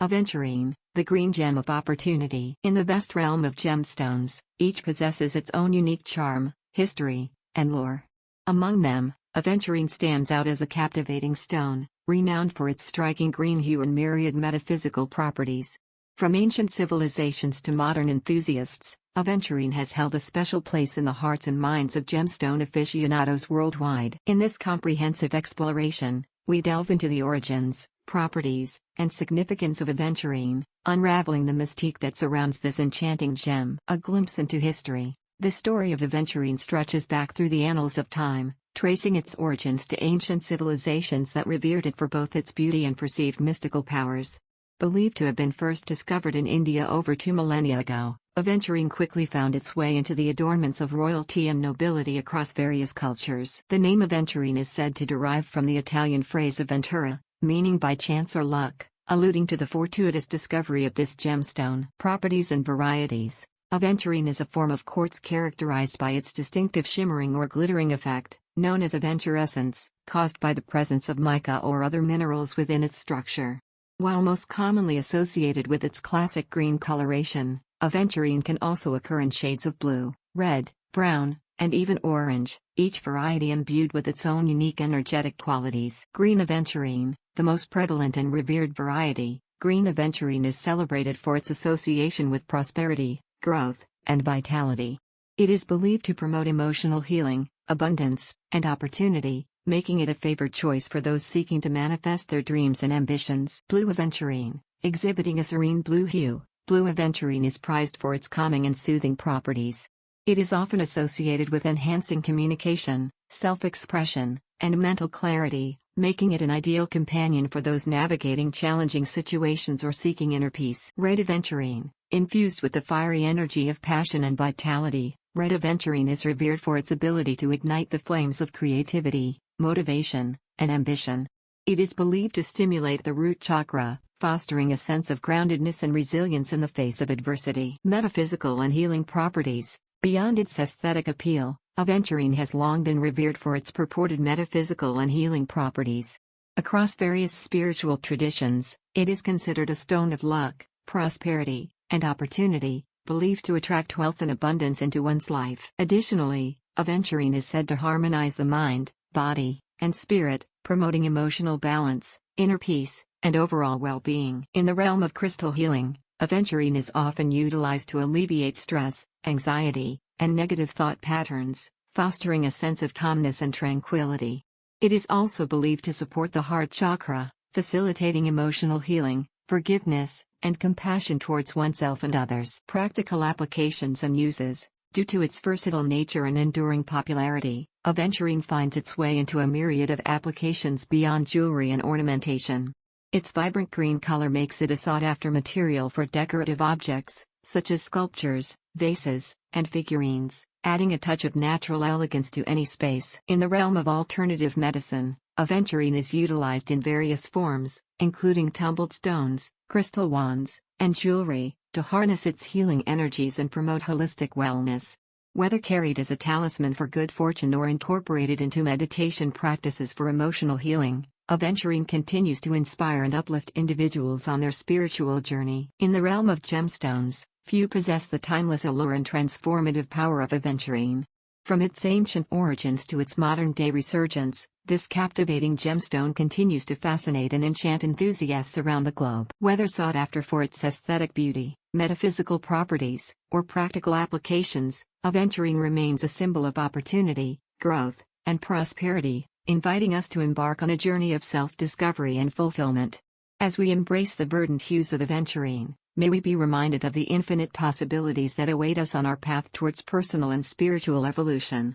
Aventurine, the green gem of opportunity. In the vast realm of gemstones, each possesses its own unique charm, history, and lore. Among them, Aventurine stands out as a captivating stone, renowned for its striking green hue and myriad metaphysical properties. From ancient civilizations to modern enthusiasts, Aventurine has held a special place in the hearts and minds of gemstone aficionados worldwide. In this comprehensive exploration, we delve into the origins, properties, and significance of Aventurine, unraveling the mystique that surrounds this enchanting gem. A glimpse into history. The story of Aventurine stretches back through the annals of time, tracing its origins to ancient civilizations that revered it for both its beauty and perceived mystical powers. Believed to have been first discovered in India over 2 millennia ago, Aventurine quickly found its way into the adornments of royalty and nobility across various cultures. The name Aventurine is said to derive from the Italian phrase avventura, meaning by chance or luck, alluding to the fortuitous discovery of this gemstone. Properties and varieties. Aventurine is a form of quartz characterized by its distinctive shimmering or glittering effect, known as aventurescence, caused by the presence of mica or other minerals within its structure. While most commonly associated with its classic green coloration, Aventurine can also occur in shades of blue, red, brown, and even orange, each variety imbued with its own unique energetic qualities. Green Aventurine, the most prevalent and revered variety, green Aventurine is celebrated for its association with prosperity, growth, and vitality. It is believed to promote emotional healing, abundance, and opportunity, making it a favored choice for those seeking to manifest their dreams and ambitions. Blue Aventurine, exhibiting a serene blue hue, blue Aventurine is prized for its calming and soothing properties. It is often associated with enhancing communication, self-expression, and mental clarity, making it an ideal companion for those navigating challenging situations or seeking inner peace. Red Aventurine, infused with the fiery energy of passion and vitality, red Aventurine is revered for its ability to ignite the flames of creativity, motivation, and ambition. It is believed to stimulate the root chakra, fostering a sense of groundedness and resilience in the face of adversity. Metaphysical and healing properties. Beyond its aesthetic appeal, Aventurine has long been revered for its purported metaphysical and healing properties. Across various spiritual traditions, it is considered a stone of luck, prosperity, and opportunity, believed to attract wealth and abundance into one's life. Additionally, Aventurine is said to harmonize the mind, body, and spirit, promoting emotional balance, inner peace, and overall well-being. In the realm of crystal healing, Aventurine is often utilized to alleviate stress, anxiety, and negative thought patterns, fostering a sense of calmness and tranquility. It is also believed to support the heart chakra, facilitating emotional healing, forgiveness, and compassion towards oneself and others. Practical applications and uses. Due to its versatile nature and enduring popularity, Aventurine finds its way into a myriad of applications beyond jewelry and ornamentation. Its vibrant green color makes it a sought-after material for decorative objects, such as sculptures, vases, and figurines, adding a touch of natural elegance to any space. In the realm of alternative medicine, Aventurine is utilized in various forms, including tumbled stones, crystal wands, and jewelry, to harness its healing energies and promote holistic wellness. Whether carried as a talisman for good fortune or incorporated into meditation practices for emotional healing, Aventurine continues to inspire and uplift individuals on their spiritual journey. In the realm of gemstones, few possess the timeless allure and transformative power of Aventurine. From its ancient origins to its modern-day resurgence, this captivating gemstone continues to fascinate and enchant enthusiasts around the globe. Whether sought after for its aesthetic beauty, metaphysical properties, or practical applications, Aventurine remains a symbol of opportunity, growth, and prosperity, inviting us to embark on a journey of self-discovery and fulfillment. As we embrace the verdant hues of Aventurine, may we be reminded of the infinite possibilities that await us on our path towards personal and spiritual evolution.